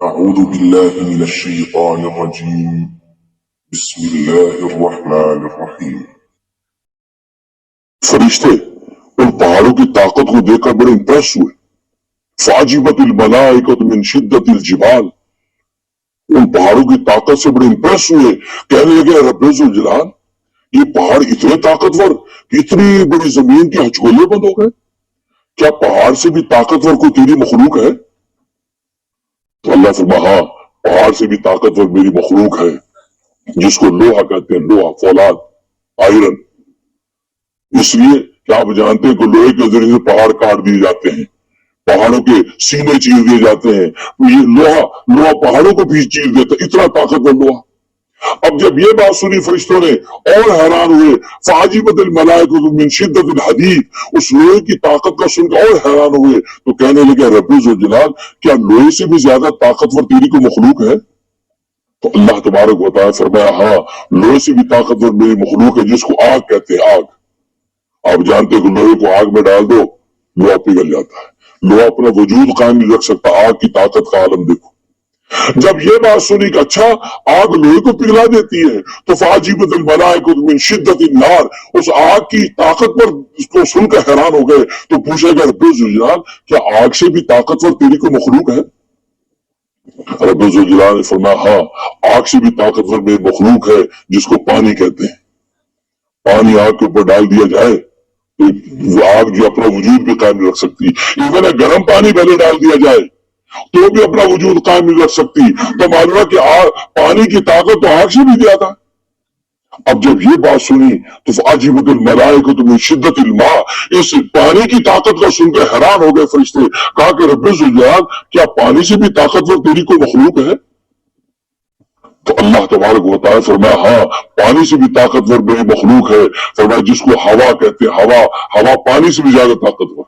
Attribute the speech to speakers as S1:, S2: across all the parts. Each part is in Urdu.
S1: أعوذ بالله من الشيطان الرجيم بسم الله الرحمن الرحیم۔ فرشتے ان پہاڑوں کی طاقت کو دیکھ کر بڑے امپریس ہوئے۔ فعجبت الملائکۃ من شدت الجبال، ان پہاڑوں کی طاقت سے بڑے امپریس ہوئے، کہنے لگے رب ذوالجلال یہ پہاڑ اتنے طاقتور، اتنی بڑی زمین کے ہچکولے بند ہو گئے، کیا پہاڑ سے بھی طاقتور کوئی تیری مخلوق ہے؟ تو اللہ فرمایا ہاں، پہاڑ سے بھی طاقتور میری مخلوق ہے جس کو لوہا کہتے ہیں، لوہا، فولاد، آئرن۔ اس لیے کہ آپ جانتے ہیں کہ لوہے کے ذریعے سے پہاڑ کاٹ دیے جاتے ہیں، پہاڑوں کے سینے چیر دیے جاتے ہیں، یہ لوہا پہاڑوں کو بھی چیر دیتا ہے، اتنا طاقتور لوہا۔ اب جب یہ بات سنی فرشتوں نے اور حیران ہوئے، فعجبت الملائکۃ من شدت الحدید، اس لوہے کی طاقت کو سن کر اور حیران ہوئے تو کہنے لگے رب ذوالجلال کیا لوہے سے بھی زیادہ طاقتور تیری کوئی مخلوق ہے؟ تو اللہ تبارک و تعالیٰ فرمایا ہاں، لوہے سے بھی طاقتور میری مخلوق ہے جس کو آگ کہتے ہیں، آگ۔ آپ جانتے ہیں کہ لوہے کو آگ میں ڈال دو لوہا پگھل جاتا ہے، لوہا اپنا وجود قائم نہیں رکھ سکتا، آگ کی طاقت کا عالم دیکھو۔ جب یہ بات سنی کہ اچھا آگ لوہے کو پگھلا دیتی ہے تو فعجبت الملائکۃ من شدت النار، اس آگ کی طاقت پر اس کو سن کر حیران ہو گئے تو پوچھے گا رب ذوالجلال کیا آگ سے بھی طاقتور تیری کوئی مخلوق ہے؟ رب ذوالجلال نے فرمایا ہاں، آگ سے بھی طاقتور میری مخلوق ہے جس کو پانی کہتے ہیں۔ پانی آگ کے اوپر ڈال دیا جائے تو وہ آگ جو اپنا وجود بھی قائم نہیں رکھ سکتی، ایون گرم پانی پہلے ڈال دیا جائے تو بھی اپنا وجود قائم نہیں رکھ سکتی، تو معلوم ہے کہ پانی کی طاقت تو آگ سے بھی زیادہ۔ اب جب یہ بات سنی تو فعجبت الملائکۃ من شدت الماء، اس پانی کی طاقت کو سن کر حیران ہو گئے فرشتے، کہا کہ رب ذوالجلال کیا پانی سے بھی طاقتور تیری کوئی مخلوق ہے؟ تو اللہ تبارک و تعالیٰ فرمایا ہاں، پانی سے بھی طاقتور میری مخلوق ہے، فرمایا جس کو ہوا کہتے ہیں، ہوا پانی سے بھی زیادہ طاقتور۔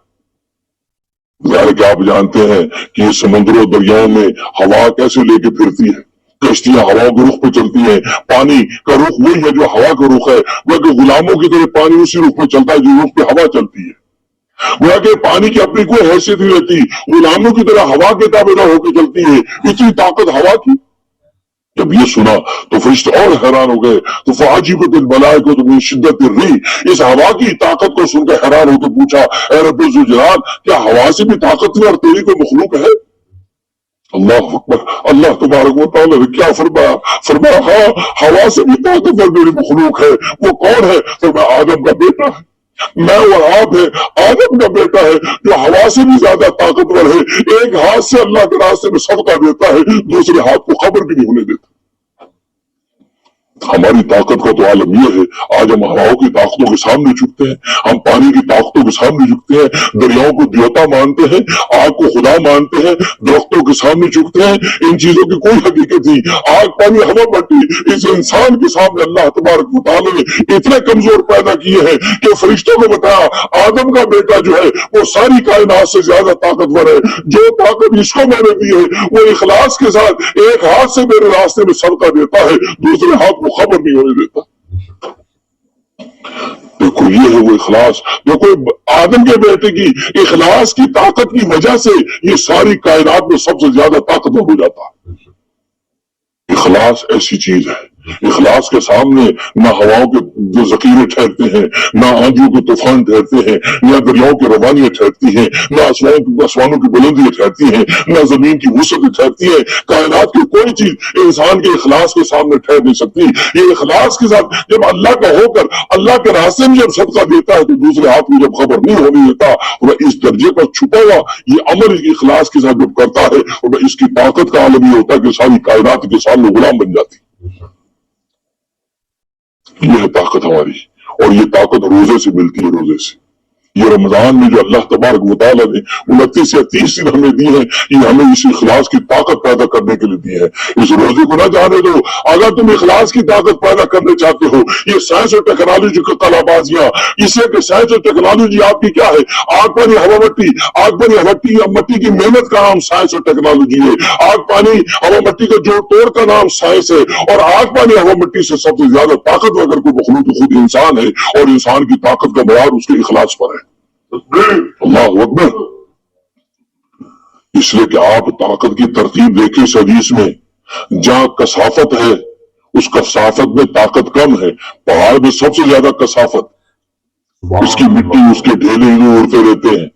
S1: ظاہر کہ آپ جانتے ہیں کہ یہ سمندروں دریاؤں میں ہوا کیسے لے کے پھرتی ہے، کشتیاں ہوا کے رخ پہ چلتی ہیں، پانی کا رخ وہی ہے جو ہوا کا رخ ہے، وہ کہ غلاموں کی طرح پانی اسی رخ پہ چلتا ہے جو رخ پہ ہوا چلتی ہے۔ وہ کہ پانی کی اپنی کوئی حیثیت نہیں رہتی، غلاموں کی طرح ہوا کے تابع ہو کے چلتی ہے، اتنی طاقت ہوا کی۔ جب یہ سنا تو فرشتے اور حیران ہو گئے، تو فعجبت الملائکۃ من شدت الریح، اس ہوا کی طاقت کو سن کر حیران ہو کے پوچھا اے رب ذوالجلال کیا ہوا سے بھی طاقت ہے اور تیری کوئی مخلوق ہے؟ اللہ اکبر، اللہ تبارک و تعالیٰ نے کیا فرمایا ہاں، ہوا سے بھی طاقتور میری مخلوق ہے۔ وہ کون ہے؟ فرمایا آدم کا بیٹا ہے، میں اور آپ ہے، آدم کا بیٹا ہے جو ہوا سے بھی زیادہ طاقتور ہے، ایک ہاتھ سے اللہ کے راستے میں صدقہ دیتا ہے، دوسرے ہاتھ کو خبر بھی نہیں ہونے دیتا۔ ہماری طاقت کا تو عالم یہ ہے، آج ہم ہواؤں کی طاقتوں کے سامنے جھکتے ہیں، ہم پانی کی طاقتوں کے سامنے جھکتے ہیں، دریاؤں کو دیوتا مانتے ہیں، آگ کو خدا مانتے ہیں، درختوں کے سامنے جھکتے ہیں، ان چیزوں کی کوئی حقیقت نہیں۔ آگ، پانی، ہوا، مٹی، اس انسان کے سامنے اللہ تبارک و تعالیٰ نے اتنے کمزور پیدا کیے ہیں کہ فرشتوں کو بتایا آدم کا بیٹا جو ہے وہ ساری کائنات سے زیادہ طاقتور ہے، جو طاقت اس کو میں نے دی ہے وہ اخلاص کے ساتھ ایک ہاتھ سے میرے راستے میں صدقہ دیتا ہے، دوسرے ہاتھ کو خبر نہیں ہونے دیتا۔ دیکھو یہ ہے وہ اخلاص، دیکھو آدم کے بیٹے کی اخلاص کی طاقت کی وجہ سے یہ ساری کائنات میں سب سے زیادہ طاقتور ہو جاتا ہے۔ اخلاص ایسی چیز ہے، اخلاص کے سامنے نہ ہواؤں کے جو ذخیرے ٹھہرتے ہیں، نہ آندھیوں کے طوفان ٹھہرتے ہیں، نہ دریاؤں کی روانیاں ٹھہرتی ہیں، نہ آسمانوں کی بلندیاں ٹھہرتی ہیں، نہ زمین کی وسعتیں ٹھہرتی ہیں، کائنات کی کوئی چیز انسان کے اخلاص کے سامنے ٹھہر نہیں سکتی۔ یہ اخلاص کے ساتھ جب اللہ کا ہو کر اللہ کے راستے میں جب صدقہ دیتا ہے تو دوسرے ہاتھ میں جب خبر نہیں ہونے دیتا، وہ اس درجے پر چھپا ہوا یہ عمل اخلاص کے ساتھ جب کرتا ہے اور اس کی طاقت کا عالم یہ ہوتا ہے کہ ساری کائنات کے سامنے غلام بن جاتی۔ یہ ہے طاقت ہماری، اور یہ طاقت روزے سے ملتی ہے، روزے سے۔ یہ رمضان میں جو اللہ تبارک و تعالیٰ نے 29 یا 30 دن ہمیں دی ہیں، یہ ہمیں اس اخلاص کی طاقت پیدا کرنے کے لیے دی ہے۔ اس روزے کو نہ جانے دو، اگر تم اخلاص کی طاقت پیدا کرنے چاہتے ہو، یہ سائنس اور ٹیکنالوجی کی کلابازیاں، اس سے کہ سائنس اور ٹیکنالوجی آپ کی کیا ہے، آگ پانی ہوا مٹی، آگ پانی مٹی کی محنت کا نام سائنس اور ٹیکنالوجی ہے، آگ پانی ہوا مٹی کا جوڑ توڑ کا نام سائنس ہے، اور آگ پانی ہوا مٹی سے سب سے زیادہ طاقت اگر کوئی مخلوق خود انسان ہے، اور انسان کی طاقت کا معیار اس کے اخلاص پر ہے۔ اللہ اکبر۔ اس لیے کہ آپ طاقت کی ترتیب دیکھیں اس حدیث میں، جہاں کثافت ہے اس کثافت میں طاقت کم ہے، پہاڑ میں سب سے زیادہ کثافت، اس کی مٹی اس کے ڈھیلے ادھر اڑتے رہتے ہیں،